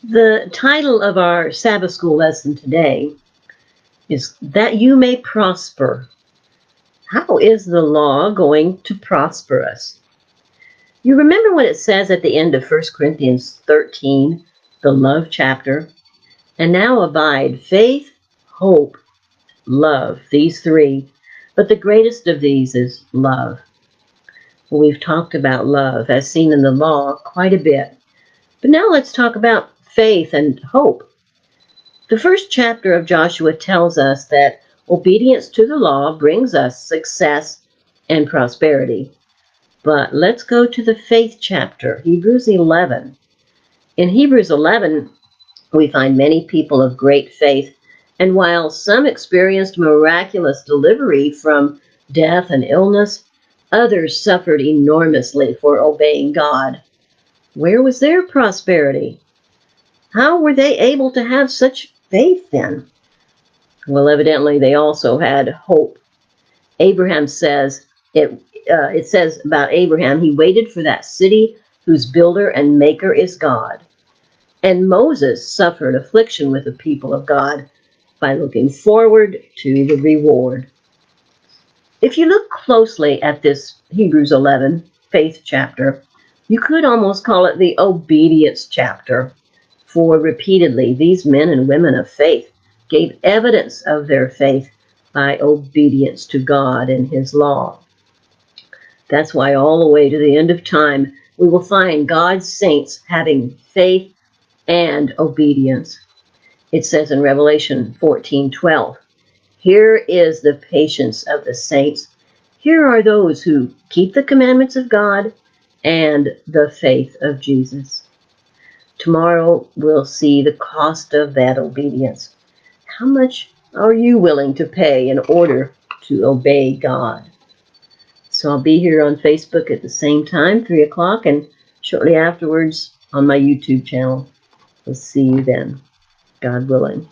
The title of our Sabbath School lesson today is That You May Prosper. How is the law going to prosper us? You remember what it says at the end of 1 Corinthians 13, the love chapter? And now abide faith, hope, love, these three. But the greatest of these is love. Well, we've talked about love as seen in the law quite a bit. But now let's talk about faith and hope. The first chapter of Joshua tells us that obedience to the law brings us success and prosperity. But let's go to the faith chapter, Hebrews 11. In Hebrews 11, we find many people of great faith, and while some experienced miraculous delivery from death and illness, others suffered enormously for obeying God. Where was their prosperity? How were they able to have such faith then? Well, evidently they also had hope. Abraham says, it says about Abraham, he waited for that city whose builder and maker is God. And Moses suffered affliction with the people of God by looking forward to the reward. If you look closely at this Hebrews 11 faith chapter, you could almost call it the obedience chapter, for repeatedly these men and women of faith gave evidence of their faith by obedience to God and His law. That's why all the way to the end of time, we will find God's saints having faith and obedience. It says in Revelation 14:12, here is the patience of the saints. Here are those who keep the commandments of God and the faith of Jesus. Tomorrow we'll see the cost of that obedience. How much are you willing to pay in order to obey God? So I'll be here on Facebook at the same time, 3 o'clock, and shortly afterwards on my YouTube channel. We'll see you then, God willing.